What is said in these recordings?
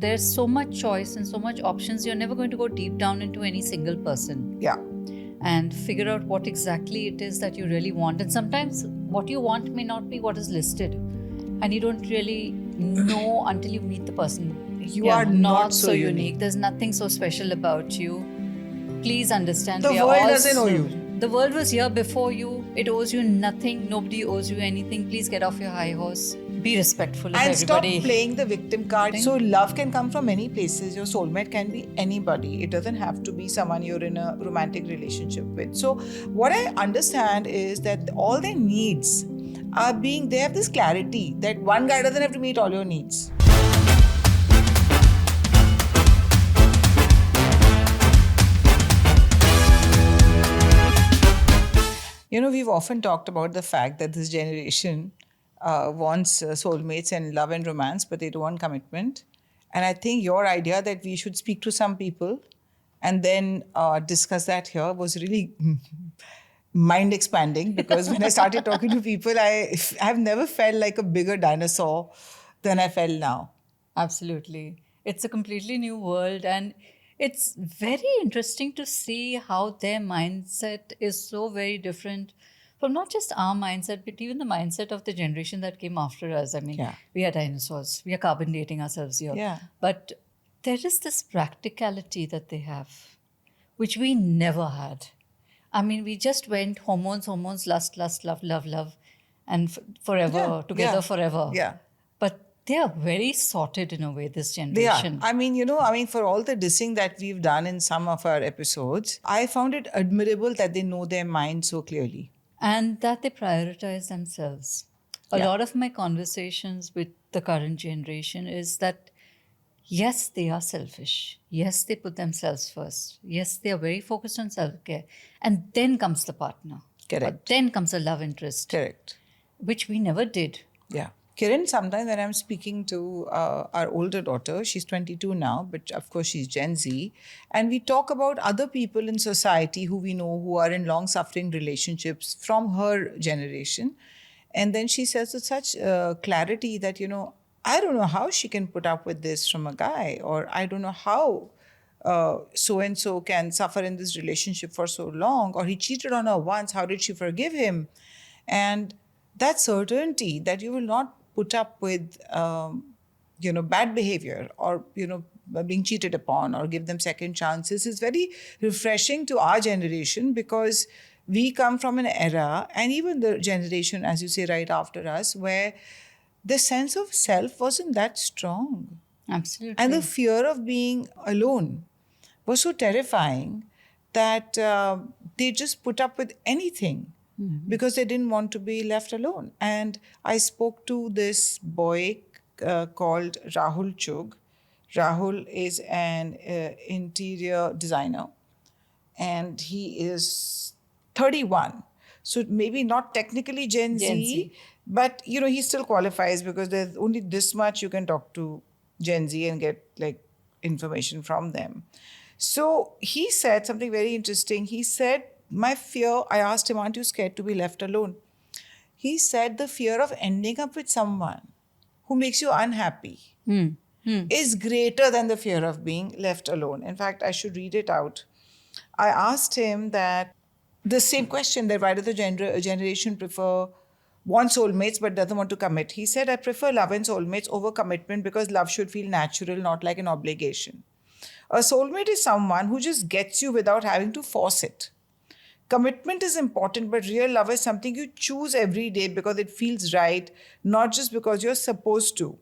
there's so much choice and so much options. You're never going to go deep down into any single person. Yeah. And figure out what exactly it is that you really want. And sometimes what you want may not be what is listed. And you don't really know until you meet the person. You are not so unique. There's nothing so special about you. Please understand. The we are world all doesn't owe you. The world was here before you. It owes you nothing. Nobody owes you anything. Please get off your high horse. Be respectful of And everybody. stop playing the victim card. So love can come from many places. Your soulmate can be anybody. It doesn't have to be someone you're in a romantic relationship with. So what I understand is that all their needs are they have this clarity that one guy doesn't have to meet all your needs. You know, we've often talked about the fact that this generation wants soulmates and love and romance, but they don't want commitment. And I think your idea that we should speak to some people and then discuss that here was really mind expanding, because when I started talking to people, I've never felt like a bigger dinosaur than I felt now. Absolutely. It's a completely new world, and it's very interesting to see how their mindset is so very different from not just our mindset, but even the mindset of the generation that came after us. I mean, Yeah. we are dinosaurs. We are carbon dating ourselves here. Yeah. But there is this practicality that they have, which we never had. I mean, we just went hormones, lust, love, and forever, together forever. Yeah. But they are very sorted in a way, this They are. generation. I mean, for all the dissing that we've done in some of our episodes, I found it admirable that they know their mind so clearly. And that they prioritize themselves. A lot of my conversations with the current generation is that, yes, they are selfish. Yes, they put themselves first. Yes, they are very focused on self-care. And then comes the partner. Correct. Or then comes a love interest. Correct. Which we never did. Yeah. Kiran, sometimes when I'm speaking to our older daughter, she's 22 now, but of course she's Gen Z, and we talk about other people in society who we know who are in long-suffering relationships from her generation. And then she says with such clarity that, I don't know how she can put up with this from a guy, or I don't know how so-and-so can suffer in this relationship for so long, or he cheated on her once, how did she forgive him? And that certainty that you will not put up with, bad behavior or, being cheated upon or give them second chances is very refreshing to our generation, because we come from an era, and even the generation, as you say, right after us, where the sense of self wasn't that strong. Absolutely. And the fear of being alone was so terrifying that they just put up with anything. Because they didn't want to be left alone. And I spoke to this boy called Rahul Chug. Rahul is an interior designer, and he is 31. So maybe not technically Gen Z, but he still qualifies, because there's only this much you can talk to Gen Z and get like information from them. So he said something very interesting. He said, my fear, I asked him, aren't you scared to be left alone? He said the fear of ending up with someone who makes you unhappy is greater than the fear of being left alone. In fact, I should read it out. I asked him that the same question, that why does the generation want soulmates but doesn't want to commit? He said, I prefer love and soulmates over commitment, because love should feel natural, not like an obligation. A soulmate is someone who just gets you without having to force it. Commitment is important, but real love is something you choose every day because it feels right, not just because you're supposed to.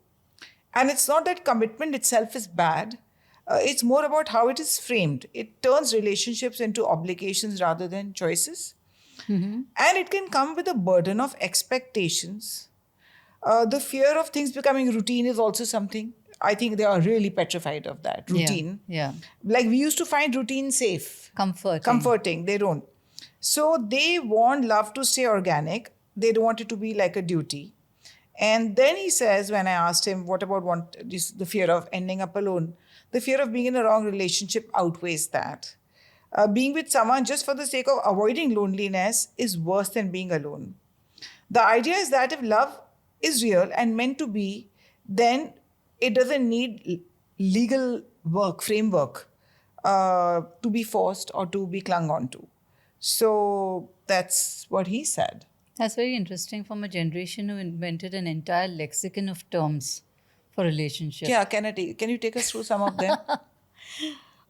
And it's not that commitment itself is bad. It's more about how it is framed. It turns relationships into obligations rather than choices. And it can come with a burden of expectations. The fear of things becoming routine is also something. I think they are really petrified of that. Routine. Yeah. Like we used to find routine safe. Comforting. They don't. So they want love to stay organic. They don't want it to be like a duty. And then he says, when I asked him, what about the fear of ending up alone? The fear of being in a wrong relationship outweighs that. Being with someone just for the sake of avoiding loneliness is worse than being alone. The idea is that if love is real and meant to be, then it doesn't need legal framework to be forced or to be clung on to. So that's what he said. That's very interesting from a generation who invented an entire lexicon of terms for relationship. Yeah, can you take us through some of them?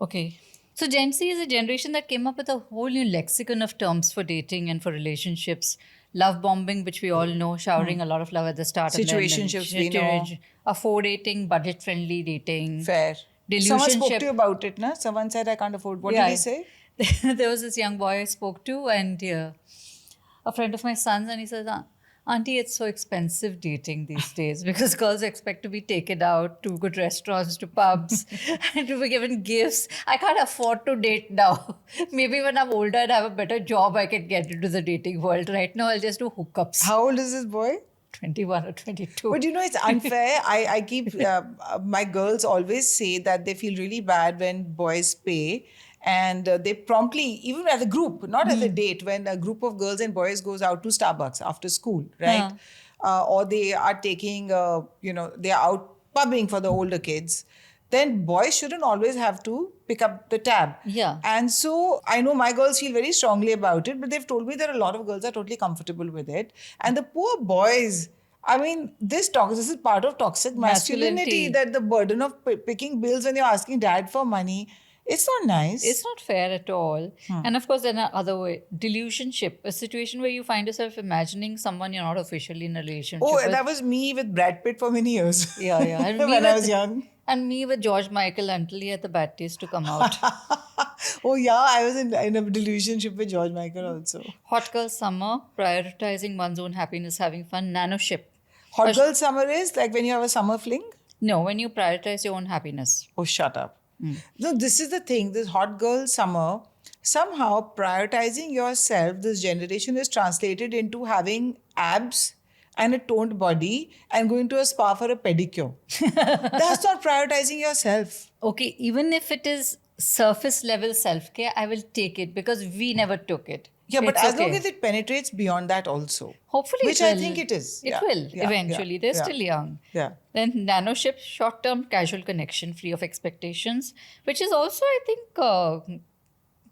Okay. So Gen Z is a generation that came up with a whole new lexicon of terms for dating and for relationships. Love bombing, which we all know, showering a lot of love at the start. Situationships, we know. Afford dating, budget-friendly dating. Fair. Someone spoke to you Delusionship. about it, na? Someone said, I can't afford. What did he say? There was this young boy I spoke to, and a friend of my son's, and he says, Auntie, it's so expensive dating these days because girls expect to be taken out to good restaurants, to pubs, and to be given gifts. I can't afford to date now. Maybe when I'm older and have a better job, I can get into the dating world. Right now, I'll just do hookups. How old is this boy? 21 or 22. But it's unfair. I keep, my girls always say that they feel really bad when boys pay. And they promptly, even as a group, not as a date, when a group of girls and boys goes out to Starbucks after school, right? Or they are taking, they are out pubbing for the older kids, then boys shouldn't always have to pick up the tab. Yeah. And so I know my girls feel very strongly about it, but they've told me that a lot of girls are totally comfortable with it. And the poor boys, I mean, this is part of toxic masculinity, that the burden of picking bills when you're asking dad for money, it's not nice. It's not fair at all. And of course, then another way, delusionship, a situation where you find yourself imagining someone you're not officially in a relationship with. That was me with Brad Pitt for many years. Yeah. And when I was young. And me with George Michael until he had the bad taste to come out. Oh yeah, I was in a delusionship with George Michael also. Hot girl summer, prioritizing one's own happiness, having fun. Nanoship. Hot girl summer is like when you have a summer fling? No, when you prioritize your own happiness. Oh, shut up. No, this is the thing. This hot girl summer, somehow prioritizing yourself, this generation is translated into having abs and a toned body and going to a spa for a pedicure. That's not prioritizing yourself. Okay, even if it is surface level self-care, I will take it because we never took it. Yeah, but It's as okay. long as it penetrates beyond that also. Hopefully Which it will. I think it is. It will eventually. They're still young. Yeah. Then nanoships, short-term casual connection, free of expectations, which is also, I think,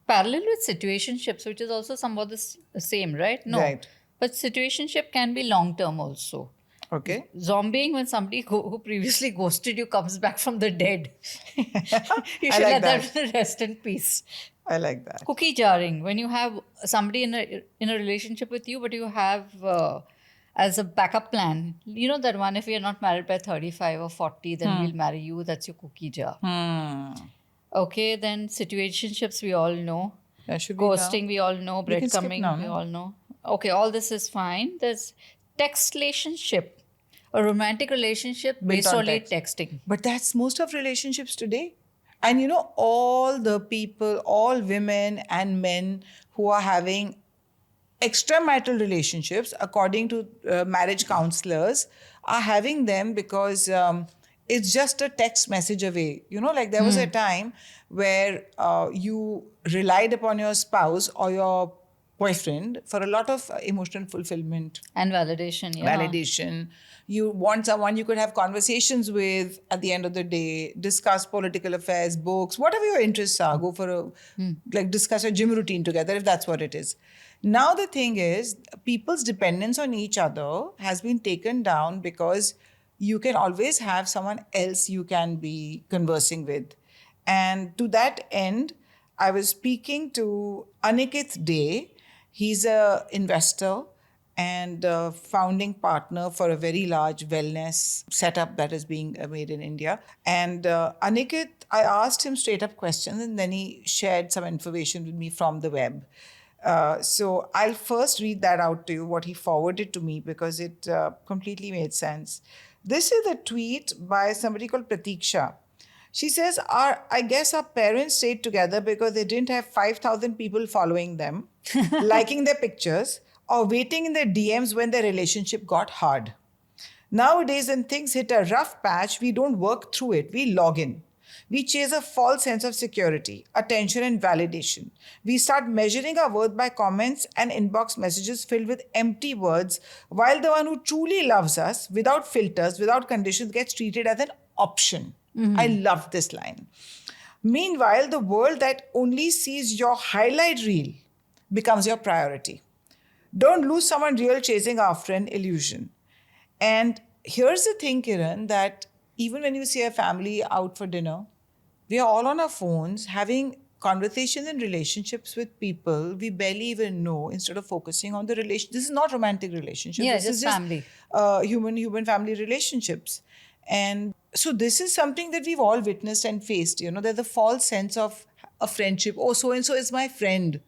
parallel with situationships, which is also somewhat the same, right? No. Right. But situationship can be long-term also. Okay. Zombieing, when somebody who previously ghosted you comes back from the dead. You should like let that rest in peace. I like that. Cookie jarring, when you have somebody in a relationship with you, but you have as a backup plan, you know that one, if you're not married by 35 or 40, then we'll marry you. That's your cookie jar. Okay, then situationships, we all know. That should be Ghosting, we all know. We can skip Breadcrumbing, now, we no? all know. Okay, all this is fine. There's textlationship, a romantic relationship based on on late text. texting. But that's most of relationships today. And all the people, all women and men who are having extramarital relationships, according to marriage counselors, are having them because it's just a text message away. Like there was a time where you relied upon your spouse or your boyfriend for a lot of emotional fulfillment. And validation, yeah. Validation. You want someone you could have conversations with at the end of the day, discuss political affairs, books, whatever your interests are. Go for discuss your gym routine together if that's what it is. Now the thing is, people's dependence on each other has been taken down because you can always have someone else you can be conversing with. And to that end, I was speaking to Aniket Dey. He's an investor and founding partner for a very large wellness setup that is being made in India. And Aniket, I asked him straight up questions and then he shared some information with me from the web. So I'll first read that out to you, what he forwarded to me, because it completely made sense. This is a tweet by somebody called Pratiksha. She says, I guess our parents stayed together because they didn't have 5,000 people following them, liking their pictures, or waiting in their DMs when their relationship got hard. Nowadays, when things hit a rough patch, we don't work through it, we log in. We chase a false sense of security, attention, and validation. We start measuring our worth by comments and inbox messages filled with empty words, while the one who truly loves us, without filters, without conditions, gets treated as an option. I love this line. Meanwhile, the world that only sees your highlight reel becomes your priority. Don't lose someone real chasing after an illusion. And here's the thing, Kiran, that even when you see a family out for dinner, we are all on our phones having conversations and relationships with people we barely even know instead of focusing on the relation. This is not romantic relationship. Yeah, This is just family. human family relationships. And so this is something that we've all witnessed and faced. There's a false sense of a friendship. Oh, so and so is my friend.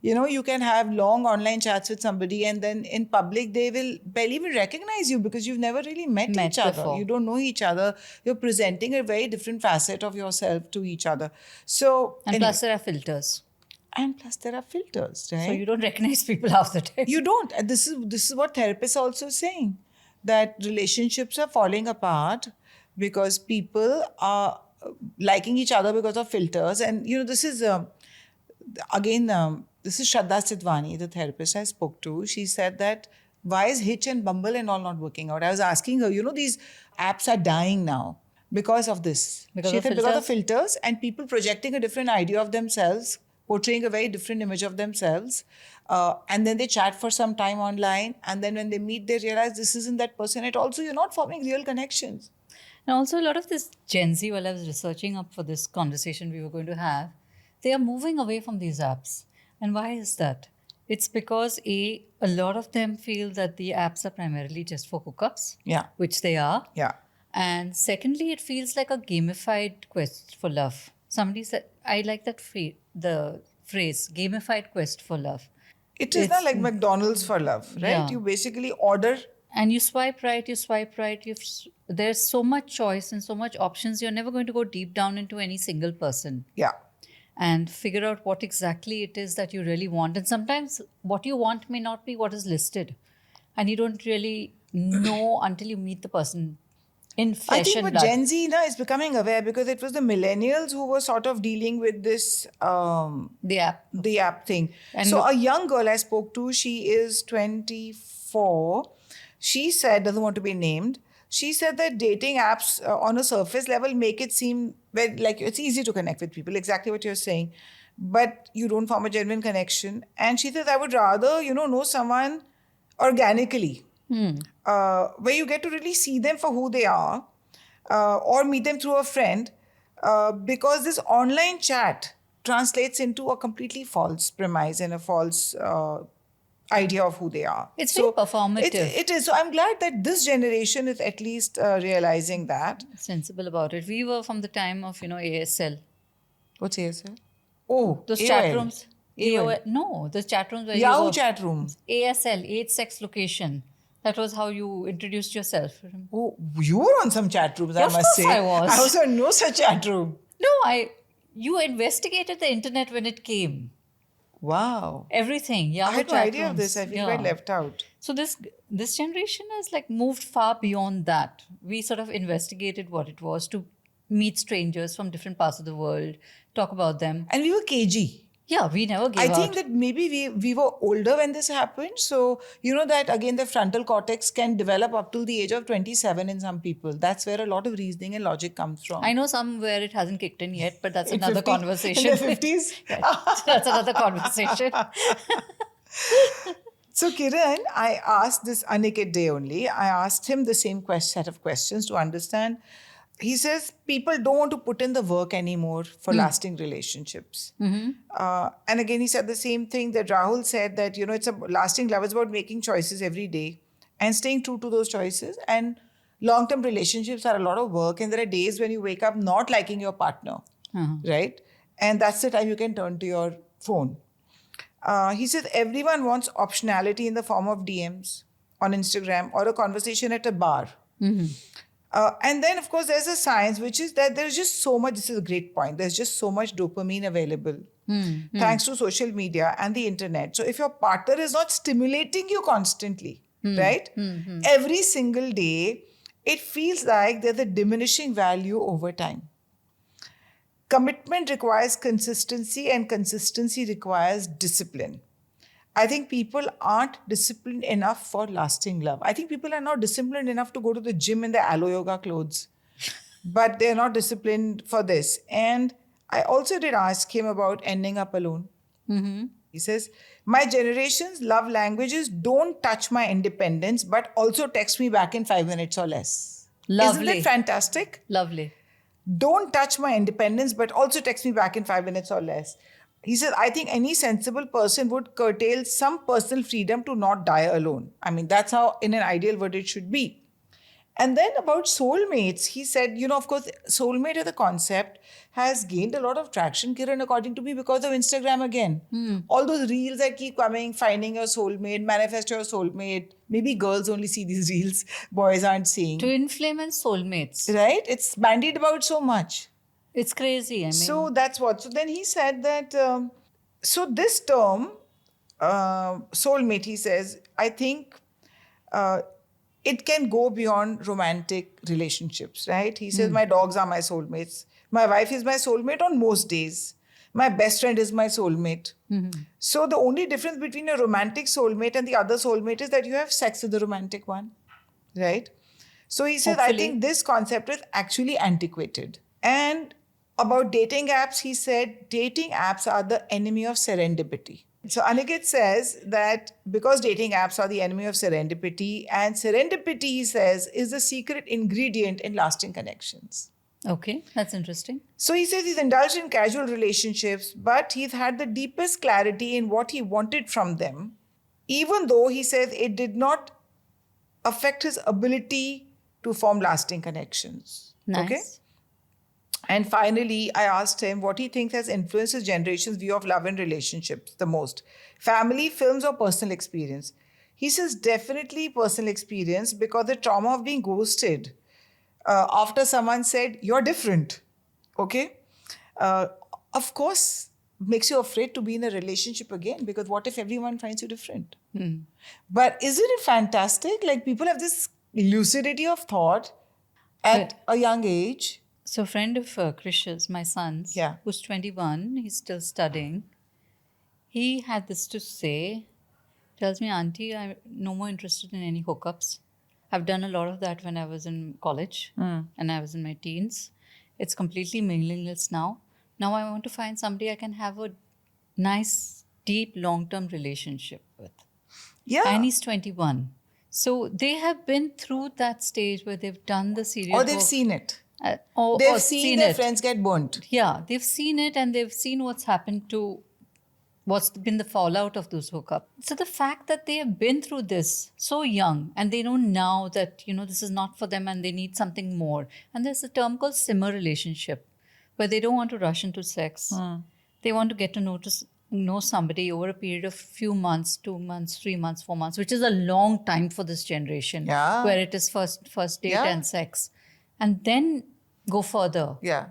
You can have long online chats with somebody, and then in public they will barely even recognize you because you've never really met each other. before. You don't know each other. You're presenting a very different facet of yourself to each other. So And anyway. plus there are filters. And plus there are filters, right? So you don't recognize people half the time. You don't. And this is what therapists are also saying, that relationships are falling apart because people are liking each other because of filters. And this is this is Shraddha Sidwani, the therapist I spoke to. She said that why is Hitch and Bumble and all not working out? I was asking her, these apps are dying now because of this. Because She of said because of filters? filters and people projecting a different idea of themselves, portraying a very different image of themselves. And then they chat for some time online. And then when they meet, they realize this isn't that person at all. So you're not forming real connections. And also a lot of this Gen Z, while I was researching up for this conversation we were going to have, they are moving away from these apps. And why is that? It's because a lot of them feel that the apps are primarily just for hookups, Yeah. which they are. Yeah. And secondly, it feels like a gamified quest for love. Somebody said, I like that the phrase, gamified quest for love. It is not like McDonald's for love, right? Yeah. You basically order. And you swipe right. There's so much choice and so much options. You're never going to go deep down into any single person Yeah. and figure out what exactly it is that you really want. And sometimes what you want may not be what is listed. And you don't really know until you meet the person in I flesh think and what blood. Gen Z now is becoming aware because it was the millennials who were sort of dealing with this The app. the app thing. And So look- a young girl I spoke to, she is 24. She said, doesn't want to be named. She said that dating apps on a surface level make it seem very, like it's easy to connect with people, exactly what you're saying, but you don't form a genuine connection. And she says, I would rather, know someone organically, where you get to really see them for who they are, or meet them through a friend, because this online chat translates into a completely false premise and a false idea of who they are. It's very performative. It is. So I'm glad that this generation is at least realizing that. Sensible about it. We were from the time of, ASL. What's ASL? Oh, Those AOL. chat rooms. AOL. No, those chat rooms where Yahoo you were, chat rooms. ASL, age, sex, location. That was how you introduced yourself. Oh, you were on some chat rooms, Yeah, I of must course say. I was. I was on no such chat room. No, you investigated the internet when it came. Wow. Everything. I Yahoo had no chat idea of rooms. this. I feel Yeah. quite left out. So this generation has moved far beyond that. We sort of investigated what it was to meet strangers from different parts of the world, talk about them. And we were cagey. Yeah, we never gave I out. think that maybe we were older when this happened. So, that again, the frontal cortex can develop up till the age of 27 in some people. That's where a lot of reasoning and logic comes from. I know somewhere it hasn't kicked in yet, but that's In another 50 conversation. In the 50s? That's another conversation. So, Kiran, I asked this Aniket day only. I asked him the same set of questions to understand. He says people don't want to put in the work anymore for lasting relationships. And again, he said the same thing that Rahul said, that, it's a lasting love is about making choices every day and staying true to those choices. And long-term relationships are a lot of work. And there are days when you wake up not liking your partner, right? And that's the time you can turn to your phone. He says everyone wants optionality in the form of DMs on Instagram or a conversation at a bar. And then, of course, there's a science, which is that there's just so much, this is a great point, there's just so much dopamine available thanks to social media and the internet. So if your partner is not stimulating you constantly, right, every single day, it feels like there's a diminishing value over time. Commitment requires consistency, and consistency requires discipline. I think people aren't disciplined enough for lasting love. I think people are not disciplined enough to go to the gym in their aloe yoga clothes. but they're not disciplined for this. And I also did ask him about ending up alone. He says, my generation's love languages don't touch my independence, but also text me back in 5 minutes or less. Isn't Lovely. that fantastic? Lovely. Don't touch my independence, but also text me back in 5 minutes or less. He says, I think any sensible person would curtail some personal freedom to not die alone. I mean, that's how in an ideal world it should be. And then about soulmates, he said, of course, soulmate as a concept has gained a lot of traction, Kiran, according to me, because of Instagram again. All those reels that keep coming, finding your soulmate, manifest your soulmate. Maybe girls only see these reels, boys aren't seeing. Twin flame and soulmates. Right? It's bandied about so much. It's crazy. I mean, So that's what. So then he said that, so this term, soulmate, he says, I think it can go beyond romantic relationships, right? He says, my dogs are my soulmates. My wife is my soulmate on most days. My best friend is my soulmate. So the only difference between a romantic soulmate and the other soulmate is that you have sex with the romantic one, right? So he said, I think this concept is actually antiquated. And about dating apps, he said, dating apps are the enemy of serendipity. So Aniket says that because dating apps are the enemy of serendipity, and serendipity, he says, is the secret ingredient in lasting connections. okay, that's interesting. So he says he's indulged in casual relationships, but he's had the deepest clarity in what he wanted from them, even though he says it did not affect his ability to form lasting connections. Nice. Okay? And finally, I asked him what he thinks has influenced his generation's view of love and relationships the most. Family, films, or personal experience? He says definitely personal experience, because the trauma of being ghosted after someone said, you're different, okay? Of course, makes you afraid to be in a relationship again, because what if everyone finds you different? But isn't it fantastic? Like, people have this lucidity of thought at a young age. So a friend of Krish's, my son's, who's 21, he's still studying, he had this to say, tells me, Auntie, I'm no more interested in any hookups. I've done a lot of that when I was in college and I was in my teens. It's completely meaningless now. Now I want to find somebody I can have a nice, deep, long-term relationship with. Yeah. And he's 21. So they have been through that stage where they've done the serious Or they've seen it. They've seen their friends get burnt. Yeah, they've seen it and they've seen what's happened to, what's been the fallout of those hookups. So the fact that they have been through this so young and they know now that, this is not for them and they need something more. And there's a term called simmer relationship, where they don't want to rush into sex. They want to get to know somebody over a period of few months, 2 months, 3 months, 4 months, which is a long time for this generation, where it is first date and sex. And then go further. Yeah.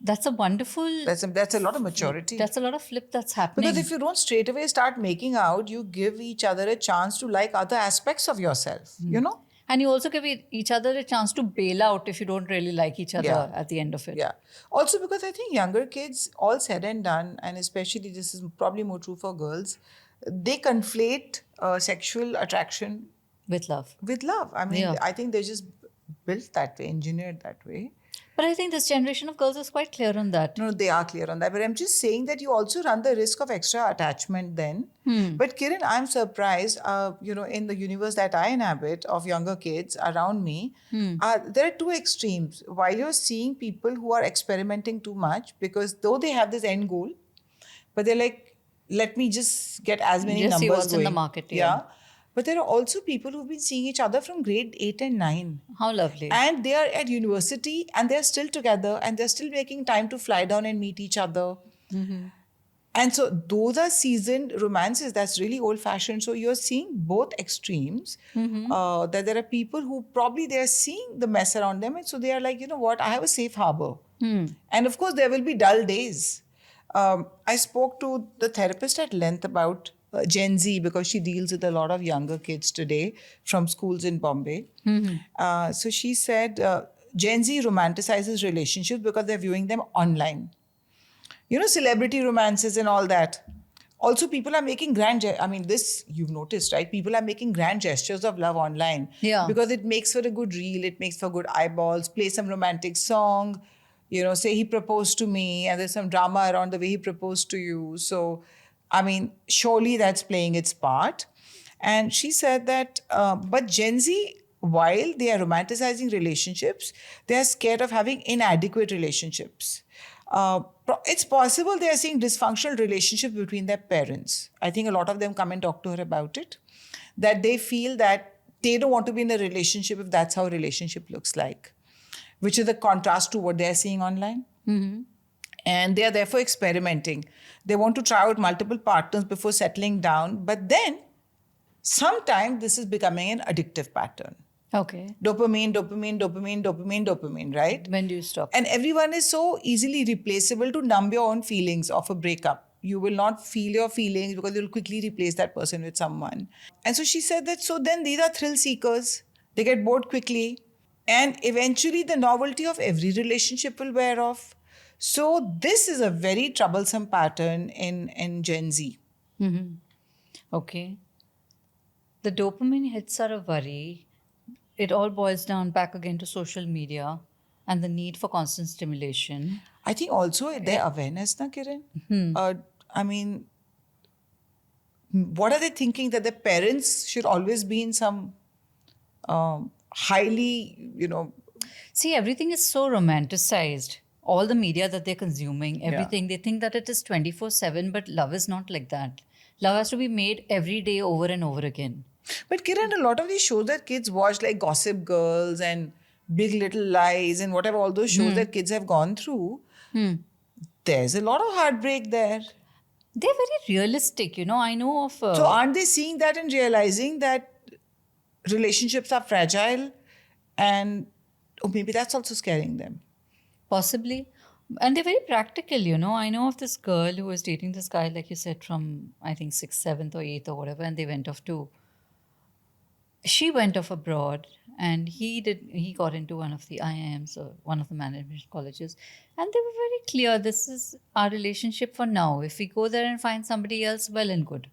That's a wonderful... That's a lot of maturity. That's a lot of flip that's happening. Because if you don't straight away start making out, you give each other a chance to like other aspects of yourself, And you also give each other a chance to bail out if you don't really like each other at the end of it. Yeah. Also because I think younger kids, all said and done, and especially this is probably more true for girls, they conflate sexual attraction with love. I mean, I think they're just built that way, engineered that way. But I think this generation of girls is quite clear on that. No, they are clear on that. But I'm just saying that you also run the risk of extra attachment then. But Kiran, I'm surprised, in the universe that I inhabit of younger kids around me, there are two extremes. While you're seeing people who are experimenting too much, because though they have this end goal, but they're like, let me just get as many numbers see what's going. In the market. Yeah. But there are also people who've been seeing each other from grade 8 and 9. How lovely. And they are at university and they're still together and they're still making time to fly down and meet each other. And so those are seasoned romances. That's really old-fashioned. So you're seeing both extremes. That there are people who probably they're seeing the mess around them. And so they are like, you know what, I have a safe harbor. And of course, there will be dull days. I spoke to the therapist at length about Gen Z, because she deals with a lot of younger kids today from schools in Bombay. So she said Gen Z romanticizes relationships because they're viewing them online. Celebrity romances and all that. Also, people are making this you've noticed, right? People are making grand gestures of love online. Yeah. Because it makes for a good reel, it makes for good eyeballs, play some romantic song, say he proposed to me, and there's some drama around the way he proposed to you. So, surely that's playing its part. And she said that, but Gen Z, while they are romanticizing relationships, they are scared of having inadequate relationships. It's possible they are seeing dysfunctional relationships between their parents. I think a lot of them come and talk to her about it, that they feel that they don't want to be in a relationship if that's how a relationship looks like, which is a contrast to what they're seeing online. And they are therefore experimenting. They want to try out multiple partners before settling down, but then sometimes this is becoming an addictive pattern. Okay. Dopamine, right? When do you stop? And everyone is so easily replaceable to numb your own feelings of a breakup. You will not feel your feelings because you'll quickly replace that person with someone. And so she said that, so then these are thrill seekers. They get bored quickly. And eventually the novelty of every relationship will wear off. So this is a very troublesome pattern in Gen Z. Okay. The dopamine hits are a worry. It all boils down back again to social media and the need for constant stimulation. I think also their awareness, na Kiran? What are they thinking, that their parents should always be in some highly, See, everything is so romanticized. All the media that they're consuming, everything, they think that it is 24/7, but love is not like that. Love has to be made every day over and over again. But Kiran, a lot of these shows that kids watch, like Gossip Girls and Big Little Lies and whatever, all those shows that kids have gone through, there's a lot of heartbreak there. They're very realistic, I know of... So aren't they seeing that and realizing that relationships are fragile, and maybe that's also scaring them? Possibly. And they're very practical, I know of this girl who was dating this guy, like you said, from, I think, 6th, 7th or 8th or whatever, and they went off to... She went off abroad, and he got into one of the IIMs or one of the management colleges, and they were very clear, this is our relationship for now. If we go there and find somebody else, well and good.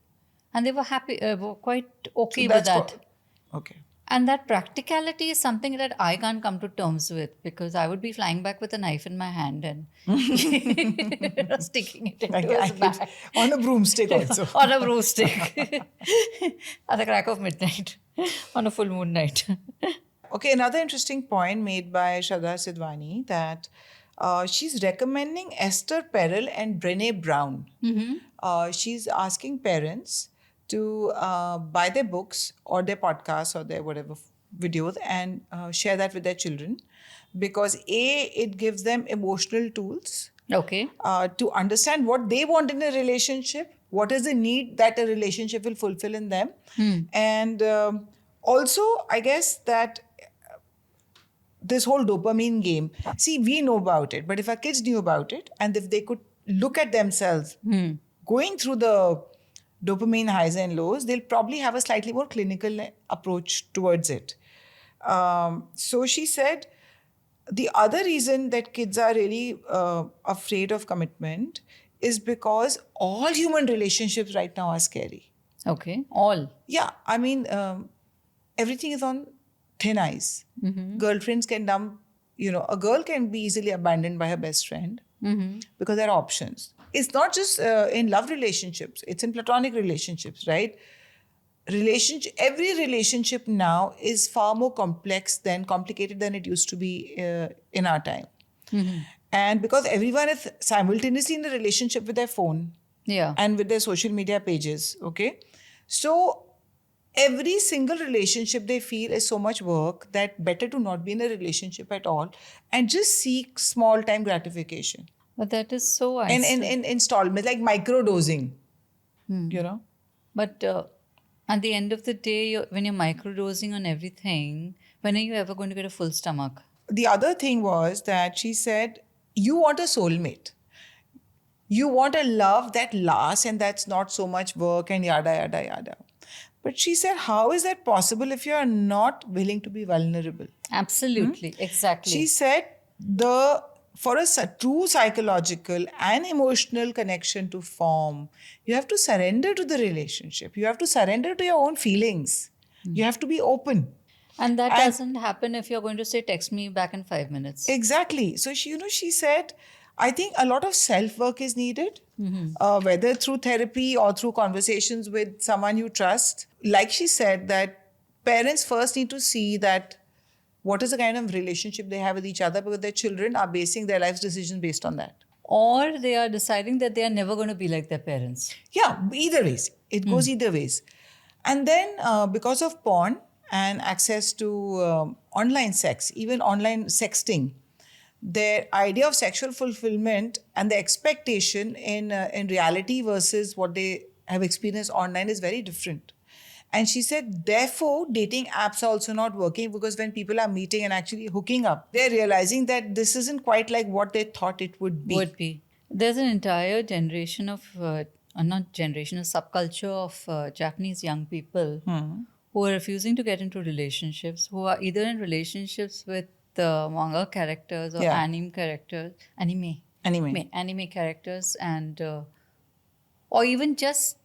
And they were happy, were quite okay with that. Okay. And that practicality is something that I can't come to terms with, because I would be flying back with a knife in my hand and sticking it into his back. On a broomstick also. On a broomstick. At the crack of midnight. On a full moon night. Okay, another interesting point made by Shraddha Sidwani, that she's recommending Esther Perel and Brené Brown. She's asking parents to buy their books or their podcasts or their whatever videos and share that with their children, because it gives them emotional tools to understand what they want in a relationship, what is the need that a relationship will fulfill in them. And also, I guess that this whole dopamine game, see, we know about it, but if our kids knew about it and if they could look at themselves going through the dopamine highs and lows, they'll probably have a slightly more clinical approach towards it. So she said, the other reason that kids are really afraid of commitment is because all human relationships right now are scary. Okay, all. Yeah, everything is on thin ice. Girlfriends can dump, a girl can be easily abandoned by her best friend because there are options. It's not just in love relationships, it's in platonic relationships, right? Every relationship now is far more complicated than it used to be in our time. And because everyone is simultaneously in a relationship with their phone and with their social media pages, okay? So every single relationship they feel is so much work that better to not be in a relationship at all and just seek small time gratification. But that is so in installments, like microdosing, But at the end of the day, when you're microdosing on everything, when are you ever going to get a full stomach? The other thing was that she said, you want a soulmate. You want a love that lasts and that's not so much work and yada, yada, yada. But she said, how is that possible if you are not willing to be vulnerable? Absolutely, exactly. She said, the for a true psychological and emotional connection to form, you have to surrender to the relationship. You have to surrender to your own feelings. You have to be open. And that And- doesn't happen if you're going to say, text me back in 5 minutes. Exactly. So she said, I think a lot of self-work is needed, whether through therapy or through conversations with someone you trust. Like she said, that parents first need to see that what is the kind of relationship they have with each other, because their children are basing their life's decisions based on that. Or they are deciding that they are never going to be like their parents. Yeah, either ways. It goes either ways. And then because of porn and access to online sex, even online sexting, their idea of sexual fulfillment and the expectation in reality versus what they have experienced online is very different. And she said, therefore, dating apps are also not working, because when people are meeting and actually hooking up, they're realizing that this isn't quite like what they thought it would be. There's an entire generation of, not generation, a subculture of Japanese young people who are refusing to get into relationships, who are either in relationships with manga characters or anime characters, anime characters, and or even just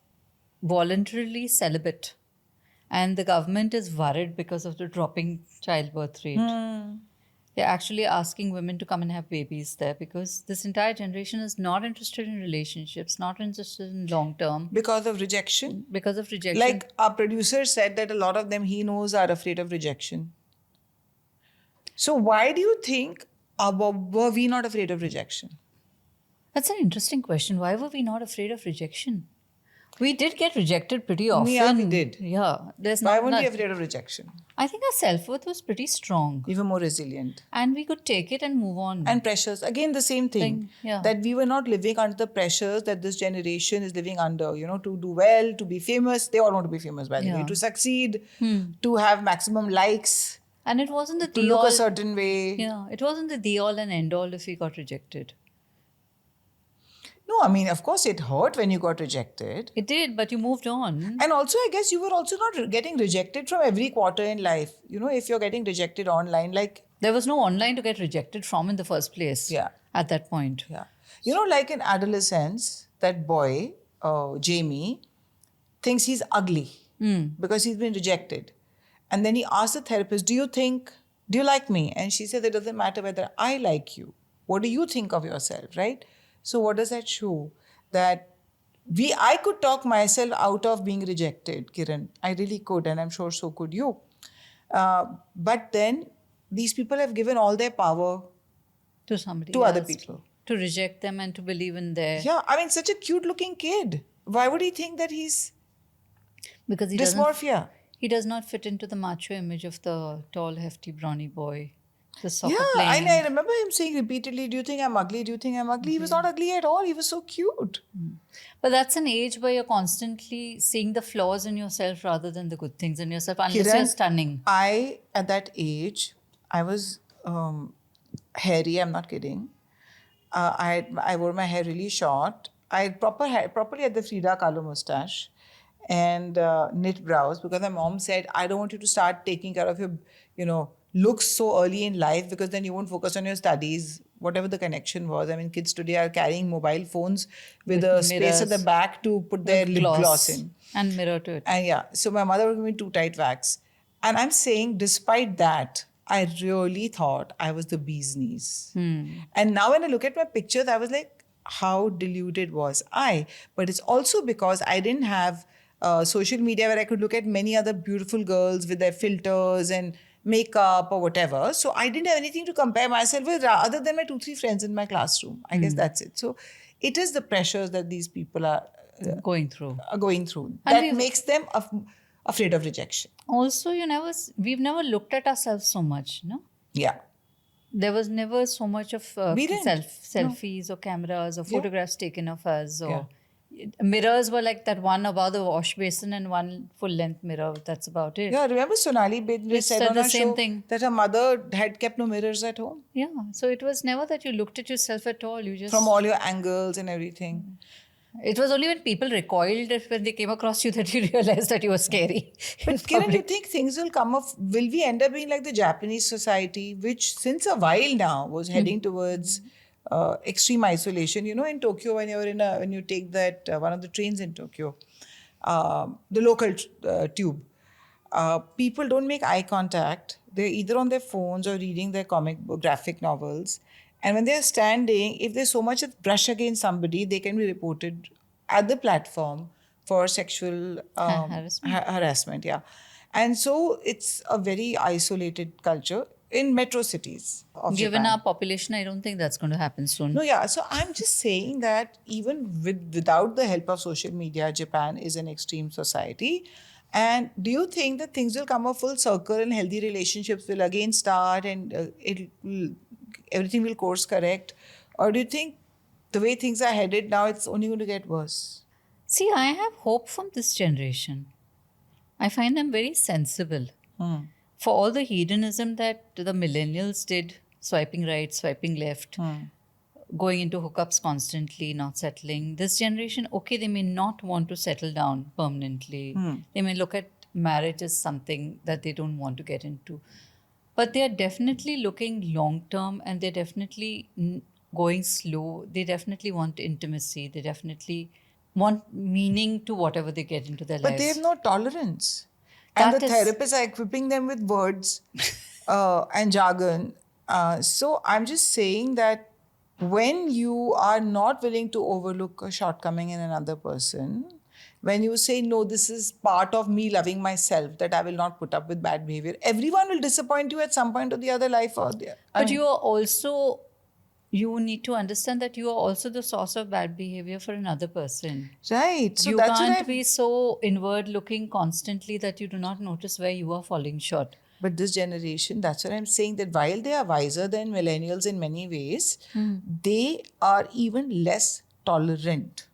voluntarily celibate. And the government is worried because of the dropping childbirth rate. They're actually asking women to come and have babies there, because this entire generation is not interested in relationships, not interested in long term. Because of rejection? Because of rejection. Like our producer said that a lot of them he knows are afraid of rejection. So why do you think were we not afraid of rejection? That's an interesting question. Why were we not afraid of rejection? We did get rejected pretty often. Yeah, we did. Yeah. Why weren't we afraid of rejection? I think our self-worth was pretty strong. We were more resilient. And we could take it and move on. And pressures. Again, the same thing. That we were not living under the pressures that this generation is living under. You know, to do well, to be famous. They all want to be famous, by the way. To succeed, to have maximum likes. And it wasn't the to look a certain way. Yeah, it wasn't the be-all and end-all if we got rejected. No, I mean, of course, it hurt when you got rejected. It did, but you moved on. And also, I guess you were also not getting rejected from every quarter in life. You know, if you're getting rejected online, like... There was no online to get rejected from in the first place. Yeah. At that point. Yeah. You know, like in adolescence, that boy, Jamie, thinks he's ugly because he's been rejected. And then he asked the therapist, do you like me? And she said, it doesn't matter whether I like you. What do you think of yourself, right? So what does that show? That I could talk myself out of being rejected, Kiran. I really could, and I'm sure so could you. But then these people have given all their power to somebody to else, other people. To reject them and to believe in their... Yeah, I mean, such a cute-looking kid. Why would he think that he's because he dysmorphia? He does not fit into the macho image of the tall, hefty, brawny boy. The soccer Yeah, playing. I remember him saying repeatedly, do you think I'm ugly? Do you think I'm ugly? He was not ugly at all. He was so cute. But that's an age where you're constantly seeing the flaws in yourself rather than the good things in yourself, unless Kiran, you're stunning. At that age, I was hairy. I'm not kidding. I wore my hair really short. I had properly had the Frida Kahlo mustache and knit brows, because my mom said, I don't want you to start taking care of your, looks so early in life, because then you won't focus on your studies, whatever the connection was. I mean, kids today are carrying mobile phones with a space at the back to put their lip gloss in. And mirror to it. And yeah, so my mother would give me too tight wax. And I'm saying, despite that, I really thought I was the bee's knees. And now when I look at my pictures, I was like, how deluded was I? But it's also because I didn't have social media where I could look at many other beautiful girls with their filters and makeup or whatever. So I didn't have anything to compare myself with other than my 2-3 friends in my classroom. I guess that's it. So it is the pressures that these people are going through. That makes them afraid of rejection. Also, we've never looked at ourselves so much, no? Yeah. There was never so much of selfies or cameras or photographs taken of us. Or mirrors were like that one above the wash basin and one full-length mirror. That's about it. Yeah, remember Sonali Bendre said on her show that her mother had kept no mirrors at home? Yeah, so it was never that you looked at yourself at all. You just... From all your angles and everything. It was only when people recoiled when they came across you that you realized that you were scary. But Kiran, you think things will come up? Will we end up being like the Japanese society, which since a while now was heading towards extreme isolation. You know, in Tokyo, when you take that one of the trains in Tokyo, the local tube, people don't make eye contact. They're either on their phones or reading their comic book, graphic novels. And when they're standing, if there's so much as brush against somebody, they can be reported at the platform for sexual Harassment. harassment. Yeah. And so it's a very isolated culture in metro cities of Given Japan. our population, I don't think that's going to happen soon. No, yeah. So I'm just saying that even without the help of social media, Japan is an extreme society. And do you think that things will come a full circle and healthy relationships will again start and everything will course correct? Or do you think the way things are headed now, it's only going to get worse? See, I have hope from this generation. I find them very sensible. For all the hedonism that the millennials did, swiping right, swiping left, going into hookups constantly, not settling, this generation, okay, they may not want to settle down permanently. They may look at marriage as something that they don't want to get into. But they are definitely looking long term, and they're definitely going slow. They definitely want intimacy. They definitely want meaning to whatever they get into their But lives. they have no tolerance. And That the is- therapists are equipping them with words and jargon. So I'm just saying that when you are not willing to overlook a shortcoming in another person, when you say, no, this is part of me loving myself, that I will not put up with bad behavior, everyone will disappoint you at some point of the other life. But you are also, you need to understand that you are also the source of bad behavior for another person. Right. So You that's what can't be so inward looking constantly that you do not notice where you are falling short. But this generation, that's what I'm saying, that while they are wiser than millennials in many ways, they are even less tolerant.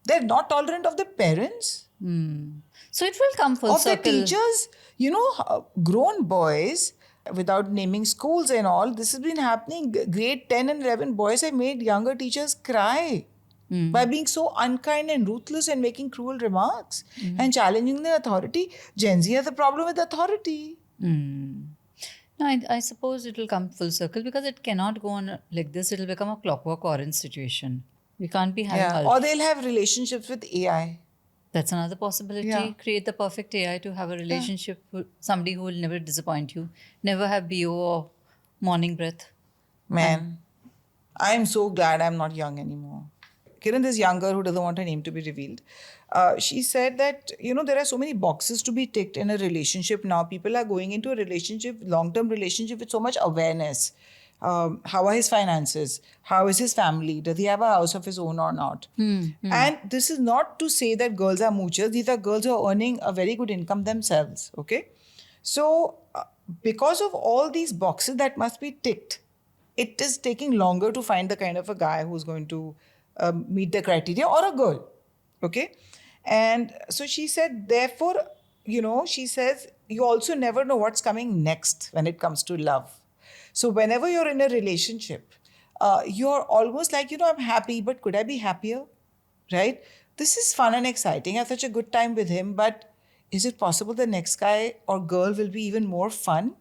They're not tolerant of the parents, So it will come full of the circle. teachers. You know, grown boys, without naming schools and all, this has been happening. Grade 10 and 11 boys have made younger teachers cry by being so unkind and ruthless and making cruel remarks and challenging the authority. Gen Z has a problem with authority. No, I suppose it will come full circle because it cannot go on like this. It will become a clockwork orange situation. We can't be having Yeah. Or they'll have relationships with AI. That's another possibility. Yeah. Create the perfect AI to have a relationship with somebody who will never disappoint you, never have BO or morning breath. Man, I'm so glad I'm not young anymore. Kiran is younger who doesn't want her name to be revealed. She said that, you know, there are so many boxes to be ticked in a relationship now. People are going into a relationship, long-term relationship with so much awareness. How are his finances? How is his family? Does he have a house of his own or not? And this is not to say that girls are moochers. These are girls who are earning a very good income themselves, okay? So, because of all these boxes that must be ticked, it is taking longer to find the kind of a guy who's going to meet the criteria, or a girl, okay? And so she said, therefore, you know, she says, you also never know what's coming next when it comes to love. So whenever you're in a relationship, you're almost like, you know, I'm happy, but could I be happier? Right? This is fun and exciting. I have such a good time with him, but is it possible the next guy or girl will be even more fun?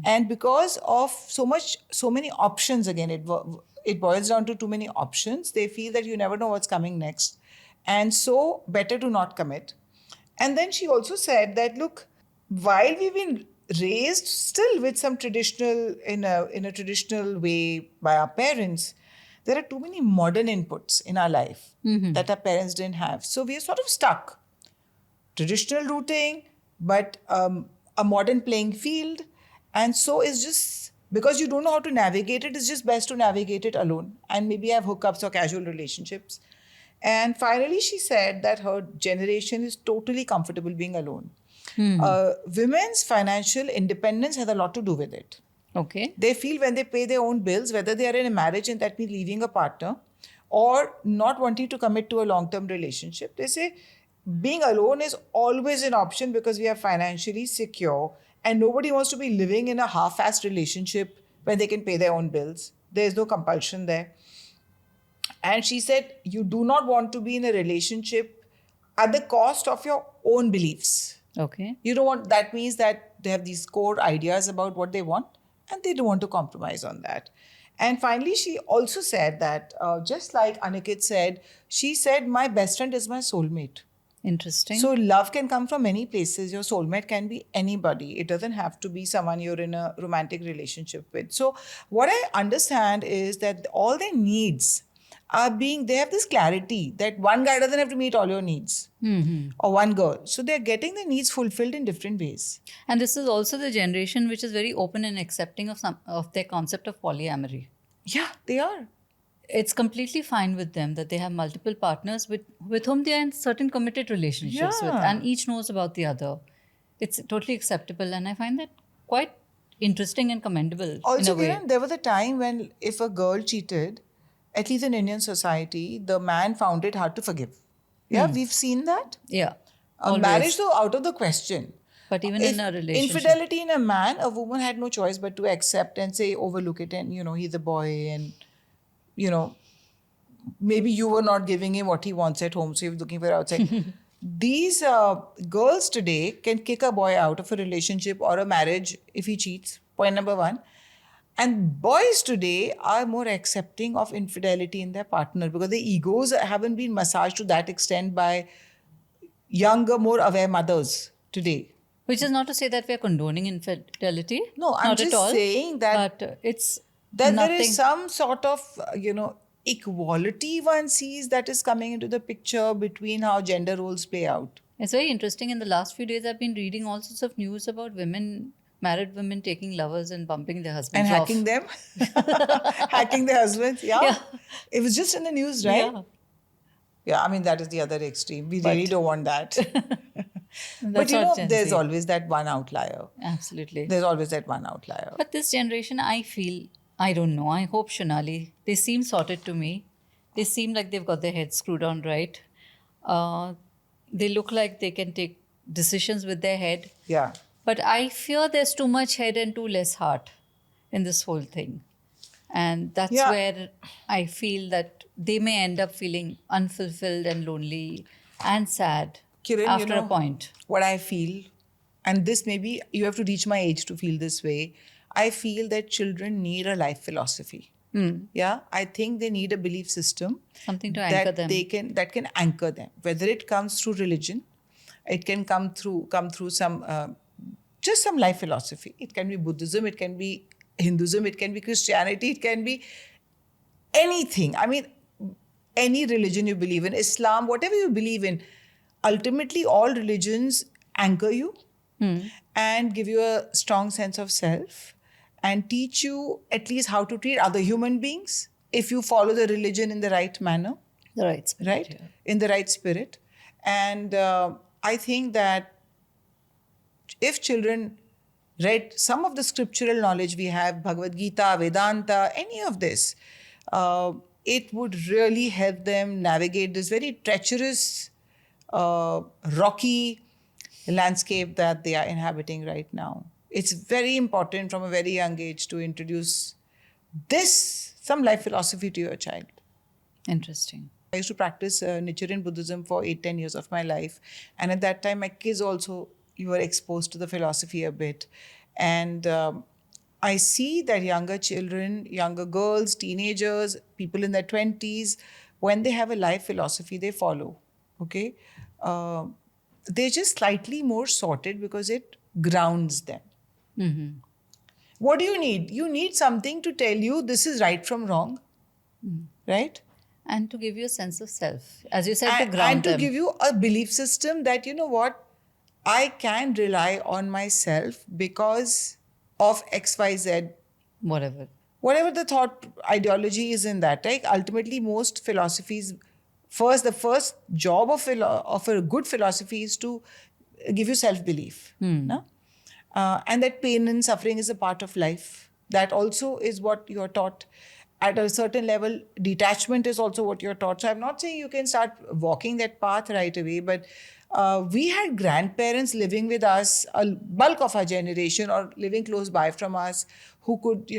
And because of so many options, again, it boils down to too many options. They feel that you never know what's coming next. And so better to not commit. And then she also said that, look, while we've been raised still with some traditional, in a traditional way by our parents, there are too many modern inputs in our life that our parents didn't have. So we are sort of stuck. Traditional rooting, but a modern playing field. And so it's just, because you don't know how to navigate it, it's just best to navigate it alone and maybe have hookups or casual relationships. And finally, she said that her generation is totally comfortable being alone. Women's financial independence has a lot to do with it. Okay. They feel when they pay their own bills, whether they are in a marriage and that means leaving a partner or not wanting to commit to a long-term relationship, they say being alone is always an option because we are financially secure and nobody wants to be living in a half-assed relationship where they can pay their own bills. There is no compulsion there. And she said, you do not want to be in a relationship at the cost of your own beliefs. Okay. You don't want, that means that they have these core ideas about what they want and they don't want to compromise on that. And finally, she also said that, just like Aniket said, she said, my best friend is my soulmate. Interesting. So love can come from many places. Your soulmate can be anybody. It doesn't have to be someone you're in a romantic relationship with. So what I understand is that all their needs are being, they have this clarity that one guy doesn't have to meet all your needs, or one girl. So they're getting their needs fulfilled in different ways. And this is also the generation which is very open and accepting of some of their concept of polyamory. Yeah, they are. It's completely fine with them that they have multiple partners with whom they are in certain committed relationships with, Yeah. and each knows about the other. It's totally acceptable, and I find that quite interesting and commendable Also, in a way. Kiran, there was a time when if a girl cheated, at least in Indian society, the man found it hard to forgive. Yeah, we've seen that. Yeah. Marriage, though, out of the question. But even If in a relationship. infidelity in a man, a woman had no choice but to accept and say, overlook it, and he's a boy, and maybe you were not giving him what he wants at home, so he was looking for outside. These girls today can kick a boy out of a relationship or a marriage if he cheats. Point number one. And boys today are more accepting of infidelity in their partner because their egos haven't been massaged to that extent by younger, more aware mothers today. Which is not to say that we are condoning infidelity. No, I'm not just at all, saying that, but it's that nothing. there is some sort of, equality one sees that is coming into the picture between how gender roles play out. It's very interesting. In the last few days, I've been reading all sorts of news about married women taking lovers and bumping their husbands And off. hacking them, hacking their husbands. Yeah. It was just in the news, right? Yeah. Yeah, I mean, that is the other extreme. We really don't want that. But That's not Gen there's Z. always that one outlier. Absolutely. There's always that one outlier. But this generation, I feel, I don't know, I hope, Shonali, they seem sorted to me. They seem like they've got their heads screwed on right. They look like they can take decisions with their head. Yeah. But I fear there's too much head and too less heart in this whole thing. And that's where I feel that they may end up feeling unfulfilled and lonely and sad Kiran, after a point. What I feel, and this maybe you have to reach my age to feel this way, I feel that children need a life philosophy. Yeah, I think they need a belief system. Something to anchor them. That can anchor them. Whether it comes through religion, it can come through some just some life philosophy. It can be Buddhism, it can be Hinduism, it can be Christianity, it can be anything. I mean, any religion you believe in, Islam, whatever you believe in, ultimately all religions anchor you and give you a strong sense of self and teach you at least how to treat other human beings if you follow the religion in the right manner. The right spirit. Right? Yeah. In the right spirit. And I think that if children read some of the scriptural knowledge we have, Bhagavad Gita, Vedanta, any of this, it would really help them navigate this very treacherous, rocky landscape that they are inhabiting right now. It's very important from a very young age to introduce some life philosophy to your child. Interesting. I used to practice Nichiren Buddhism for 8-10 years of my life. And at that time, my kids also, you were exposed to the philosophy a bit. And I see that younger children, younger girls, teenagers, people in their 20s, when they have a life philosophy, they follow. Okay? They're just slightly more sorted because it grounds them. Mm-hmm. What do you need? You need something to tell you this is right from wrong. Right? And to give you a sense of self. As you said, to ground and to them. give you a belief system that, you know what, I can rely on myself because of XYZ. Whatever the thought ideology is in that, right? Ultimately, most philosophies, the first job of a good philosophy is to give you self-belief. No? And that pain and suffering is a part of life. That also is what you're taught. At a certain level, detachment is also what you're taught. So I'm not saying you can start walking that path right away, but we had grandparents living with us, a bulk of our generation, or living close by from us, who could,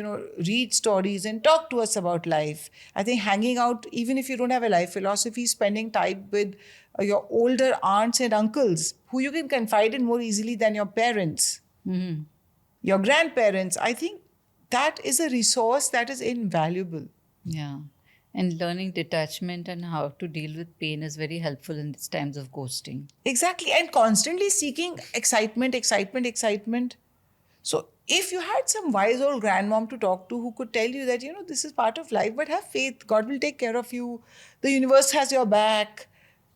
read stories and talk to us about life. I think hanging out, even if you don't have a life philosophy, spending time with your older aunts and uncles, who you can confide in more easily than your parents, your grandparents, I think that is a resource that is invaluable. Yeah. And learning detachment and how to deal with pain is very helpful in these times of ghosting. Exactly. And constantly seeking excitement. So if you had some wise old grandmom to talk to who could tell you that, this is part of life, but have faith, God will take care of you. The universe has your back.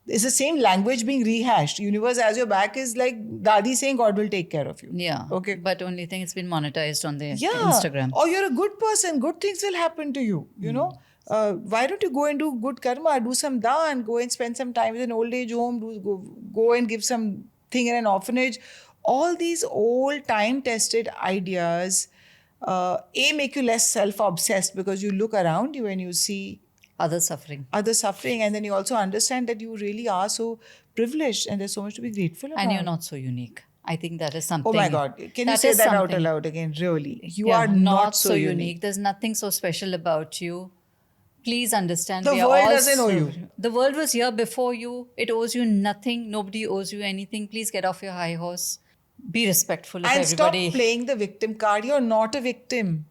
It's the same language being rehashed. Universe has your back is like Dadi saying God will take care of you. Yeah. Okay. But only thing it's been monetized on the Yeah. Instagram. Or you're a good person. Good things will happen to you. Why don't you go and do good karma? Do some daan. Go and spend some time with an old age home. Go and give some thing in an orphanage. All these old time-tested ideas, make you less self-obsessed because you look around you and you see Other suffering. and then you also understand that you really are so privileged and there's so much to be grateful about. And you're not so unique. I think that is something. Oh my God. Can you say is that out something. aloud again? Really. You Yeah, are not so unique. There's nothing so special about you. Please understand. The we are world all doesn't owe you. The world was here before you. It owes you nothing. Nobody owes you anything. Please get off your high horse. Be respectful of And everybody. stop playing the victim card. You're not a victim.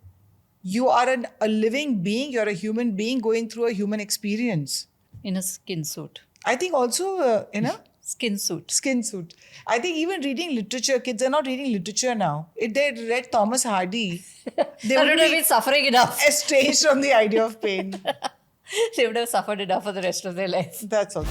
You are a living being. You're a human being going through a human experience. In a skin suit. I think also in a Skin suit. skin suit. I think even reading literature, kids are not reading literature now. If they read Thomas Hardy, they I would don't have be been suffering enough. estranged from the idea of pain. They would have suffered enough for the rest of their life. That's all.